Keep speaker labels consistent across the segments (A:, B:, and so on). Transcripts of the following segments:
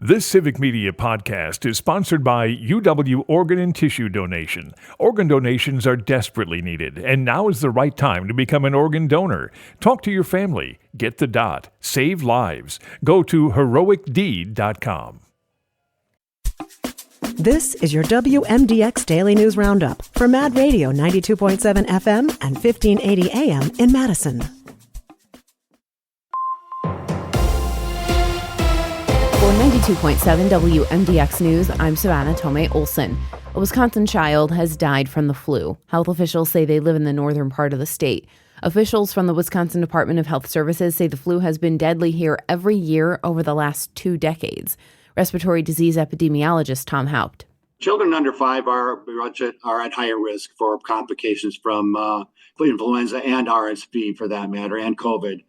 A: This Civic Media podcast is sponsored by UW Organ and Tissue Donation. Organ donations are desperately needed, and now is the right time to become an organ donor. Talk to your family. Get the dot. Save lives. Go to heroicdeed.com.
B: This is your WMDX Daily News Roundup for Mad Radio 92.7 FM and 1580 AM in Madison.
C: For 92.7 WMDX News, I'm Savannah Tomei Olson. A Wisconsin child has died from the flu. Health officials say they live in the northern part of the state. Officials from the Wisconsin Department of Health Services say the flu has been deadly here every year over the last 2 decades. Respiratory disease epidemiologist Tom Haupt.
D: Children under 5 are at higher risk for complications from influenza and RSV, for that matter, and COVID,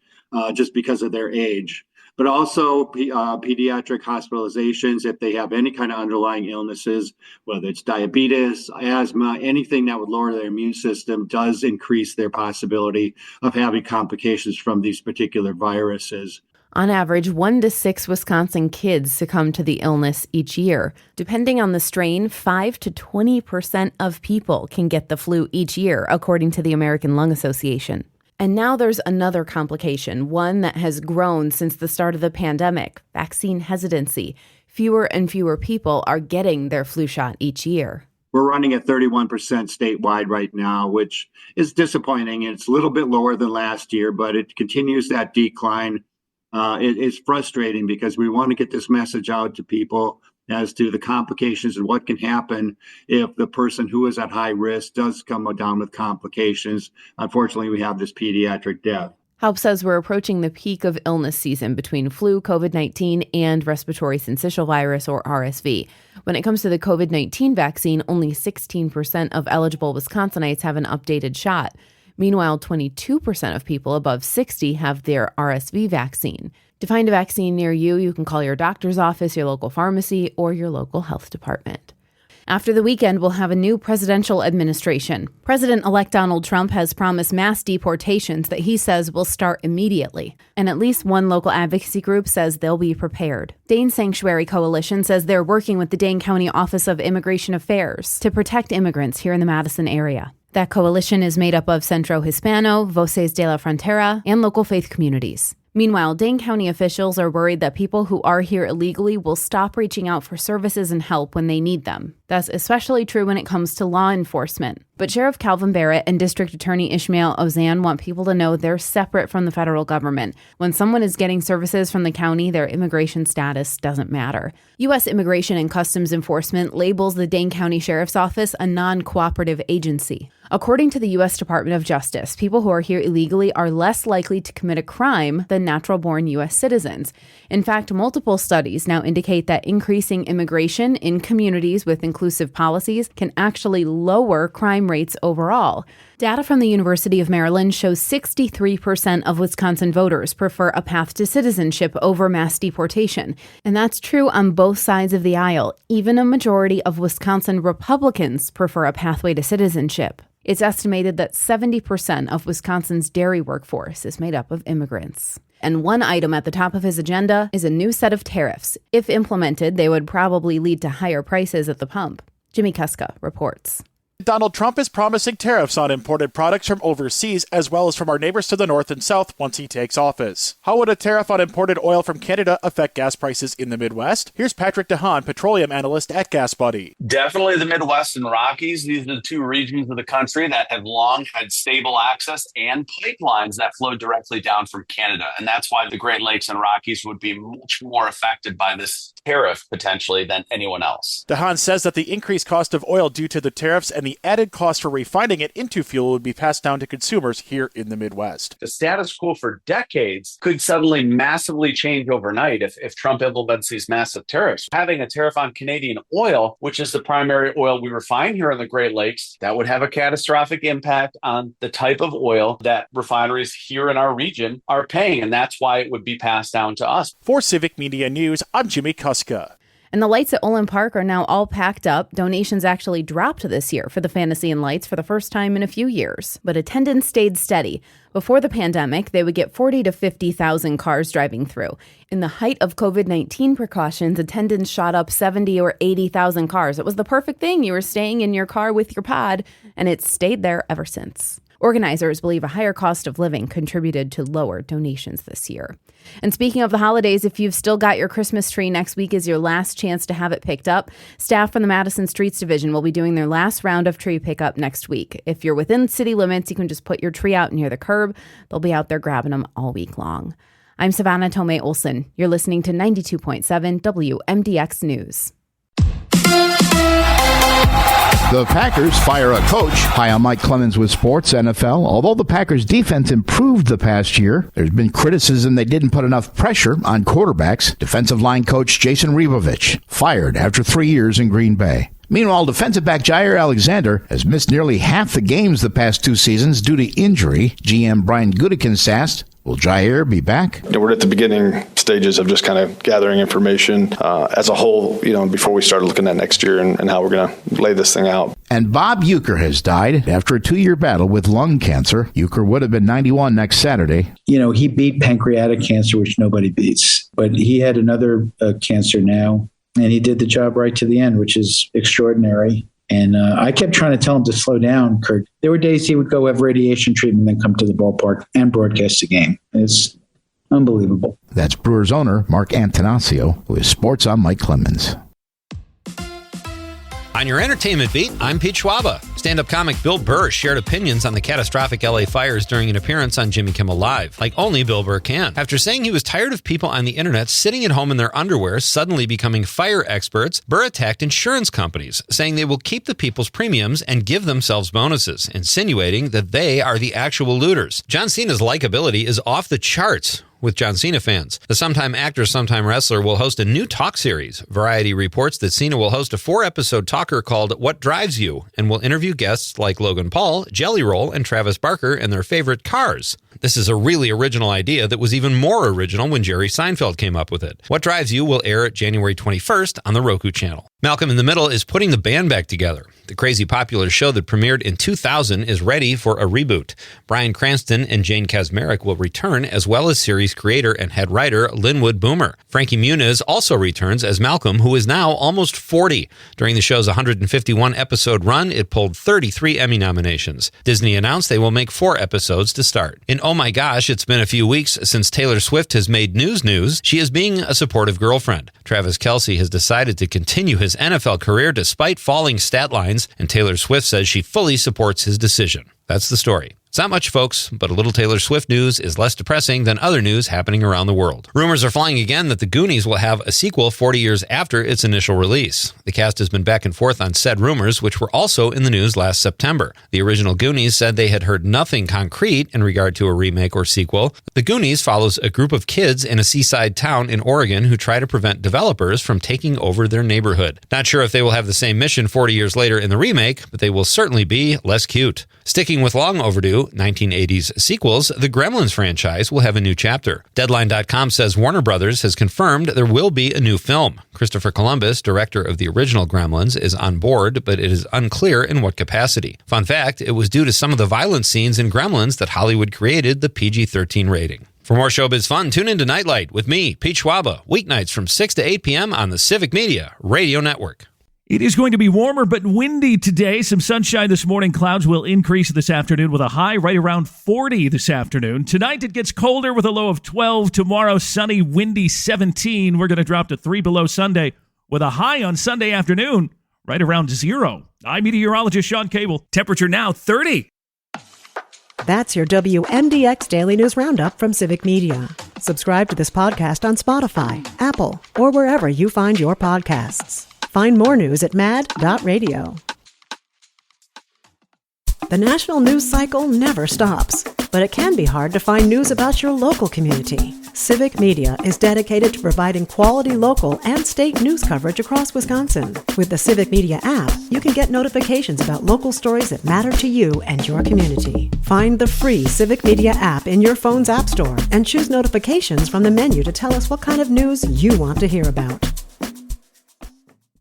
D: just because of their age. But also pediatric hospitalizations if they have any kind of underlying illnesses, whether it's diabetes, asthma, anything that would lower their immune system does increase their possibility of having complications from these particular viruses.
C: On average, 1 to 6 Wisconsin kids succumb to the illness each year. Depending on the strain, 5 to 20% of people can get the flu each year, according to the American Lung Association. And now there's another complication, one that has grown since the start of the pandemic: vaccine hesitancy. Fewer and fewer people are getting their flu shot each year.
D: We're running at 31% statewide right now, which is disappointing. It's a little bit lower than last year, but it continues that decline. It's frustrating because we want to get this message out to people as to the complications and what can happen if the person who is at high risk does come down with complications. Unfortunately, we have this pediatric death.
C: Haupt says we're approaching the peak of illness season between flu, COVID-19, and respiratory syncytial virus, or RSV. When it comes to the COVID-19 vaccine, only 16% of eligible Wisconsinites have an updated shot. Meanwhile, 22% of people above 60 have their RSV vaccine. To find a vaccine near you, you can call your doctor's office, your local pharmacy, or your local health department. After the weekend, we'll have a new presidential administration. President-elect Donald Trump has promised mass deportations that he says will start immediately. And at least one local advocacy group says they'll be prepared. Dane Sanctuary Coalition says they're working with the Dane County Office of Immigration Affairs to protect immigrants here in the Madison area. That coalition is made up of Centro Hispano, Voces de la Frontera, and local faith communities. Meanwhile, Dane County officials are worried that people who are here illegally will stop reaching out for services and help when they need them. That's especially true when it comes to law enforcement. But Sheriff Calvin Barrett and District Attorney Ishmael Ozan want people to know they're separate from the federal government. When someone is getting services from the county, their immigration status doesn't matter. U.S. Immigration and Customs Enforcement labels the Dane County Sheriff's Office a non-cooperative agency. According to the U.S. Department of Justice, people who are here illegally are less likely to commit a crime than natural-born U.S. citizens. In fact, multiple studies now indicate that increasing immigration in communities with inclusive policies can actually lower crime rates overall. Data from the University of Maryland shows 63% of Wisconsin voters prefer a path to citizenship over mass deportation. And that's true on both sides of the aisle. Even a majority of Wisconsin Republicans prefer a pathway to citizenship. It's estimated that 70% of Wisconsin's dairy workforce is made up of immigrants. And one item at the top of his agenda is a new set of tariffs. If implemented, they would probably lead to higher prices at the pump. Jimmy Kuska reports.
E: Donald Trump is promising tariffs on imported products from overseas as well as from our neighbors to the north and south once he takes office. How would a tariff on imported oil from Canada affect gas prices in the Midwest? Here's Patrick DeHaan, petroleum analyst at GasBuddy.
F: Definitely the Midwest and Rockies. These are the 2 regions of the country that have long had stable access and pipelines that flow directly down from Canada. And that's why the Great Lakes and Rockies would be much more affected by this tariff potentially than anyone else.
E: DeHaan says that the increased cost of oil due to the tariffs and the added cost for refining it into fuel would be passed down to consumers here in the Midwest.
F: The status quo for decades could suddenly massively change overnight if Trump implements these massive tariffs. Having a tariff on Canadian oil, which is the primary oil we refine here in the Great Lakes, that would have a catastrophic impact on the type of oil that refineries here in our region are paying, and that's why it would be passed down to us.
E: For Civic Media News, I'm Jimmy Kuska.
C: And the lights at Olin Park are now all packed up. Donations actually dropped this year for the Fantasy and Lights for the first time in a few years, but attendance stayed steady. Before the pandemic, they would get 40 to 50,000 cars driving through. In the height of COVID-19 precautions, attendance shot up 70 or 80,000 cars. It was the perfect thing. You were staying in your car with your pod, and it's stayed there ever since. Organizers believe a higher cost of living contributed to lower donations this year. And speaking of the holidays, if you've still got your Christmas tree, next week is your last chance to have it picked up. Staff from the Madison Streets Division will be doing their last round of tree pickup next week. If you're within city limits, you can just put your tree out near the curb. They'll be out there grabbing them all week long. I'm Savannah Tomei Olson. You're listening to 92.7 WMDX News.
G: The Packers fire a coach. Hi, I'm Mike Clemens with Sports NFL. Although the Packers' defense improved the past year, there's been criticism they didn't put enough pressure on quarterbacks. Defensive line coach Jason Rebovich fired after 3 years in Green Bay. Meanwhile, defensive back Jair Alexander has missed nearly half the games the past 2 seasons due to injury. GM Brian Gutekunst asked, will Jair be back?
H: We're at the beginning stages of just kind of gathering information as a whole, before we start looking at next year and how we're going to lay this thing out.
G: And Bob Uecker has died after a 2-year battle with lung cancer. Uecker would have been 91 next Saturday.
I: He beat pancreatic cancer, which nobody beats. But he had another cancer now, and he did the job right to the end, which is extraordinary. And I kept trying to tell him to slow down, Kurt. There were days he would go have radiation treatment, then come to the ballpark and broadcast the game. It's unbelievable.
G: That's Brewers owner Mark Antanasio with Sports on Mike Clemens.
J: On your entertainment beat, I'm Pete Schwaba. Stand-up comic Bill Burr shared opinions on the catastrophic LA fires during an appearance on Jimmy Kimmel Live, like only Bill Burr can. After saying he was tired of people on the internet sitting at home in their underwear suddenly becoming fire experts, Burr attacked insurance companies, saying they will keep the people's premiums and give themselves bonuses, insinuating that they are the actual looters. John Cena's likability is off the charts with John Cena fans. The sometime actor, sometime wrestler will host a new talk series. Variety reports that Cena will host a 4-episode talker called What Drives You and will interview guests like Logan Paul, Jelly Roll, and Travis Barker and their favorite cars. This is a really original idea that was even more original when Jerry Seinfeld came up with it. What Drives You will air January 21st on the Roku channel. Malcolm in the Middle is putting the band back together. The crazy popular show that premiered in 2000 is ready for a reboot. Bryan Cranston and Jane Kaczmarek will return, as well as series creator and head writer Linwood Boomer. Frankie Muniz also returns as Malcolm, who is now almost 40. During the show's 151-episode run, it pulled 33 Emmy nominations. Disney announced they will make 4 episodes to start. In Oh My Gosh, it's been a few weeks since Taylor Swift has made news. She is being a supportive girlfriend. Travis Kelce has decided to continue his NFL career despite falling stat lines, and Taylor Swift says she fully supports his decision. That's the story. It's not much, folks, but a little Taylor Swift news is less depressing than other news happening around the world. Rumors are flying again that The Goonies will have a sequel 40 years after its initial release. The cast has been back and forth on said rumors, which were also in the news last September. The original Goonies said they had heard nothing concrete in regard to a remake or sequel. The Goonies follows a group of kids in a seaside town in Oregon who try to prevent developers from taking over their neighborhood. Not sure if they will have the same mission 40 years later in the remake, but they will certainly be less cute. Sticking with long overdue 1980s sequels, the Gremlins franchise will have a new chapter. Deadline.com says Warner Brothers has confirmed there will be a new film. Christopher Columbus, director of the original Gremlins, is on board, but it is unclear in what capacity. Fun fact, it was due to some of the violent scenes in Gremlins that Hollywood created the PG-13 rating. For more showbiz fun, tune into Nightlight with me, Pete Schwaba, weeknights from 6 to 8 p.m. on the Civic Media Radio Network.
K: It is going to be warmer but windy today. Some sunshine this morning. Clouds will increase this afternoon with a high right around 40 this afternoon. Tonight it gets colder with a low of 12. Tomorrow sunny, windy 17. We're going to drop to 3 below Sunday with a high on Sunday afternoon right around 0. I'm meteorologist Sean Cable. Temperature now 30.
B: That's your WMDX Daily News Roundup from Civic Media. Subscribe to this podcast on Spotify, Apple, or wherever you find your podcasts. Find more news at mad.radio. The national news cycle never stops, but it can be hard to find news about your local community. Civic Media is dedicated to providing quality local and state news coverage across Wisconsin. With the Civic Media app, you can get notifications about local stories that matter to you and your community. Find the free Civic Media app in your phone's app store and choose notifications from the menu to tell us what kind of news you want to hear about.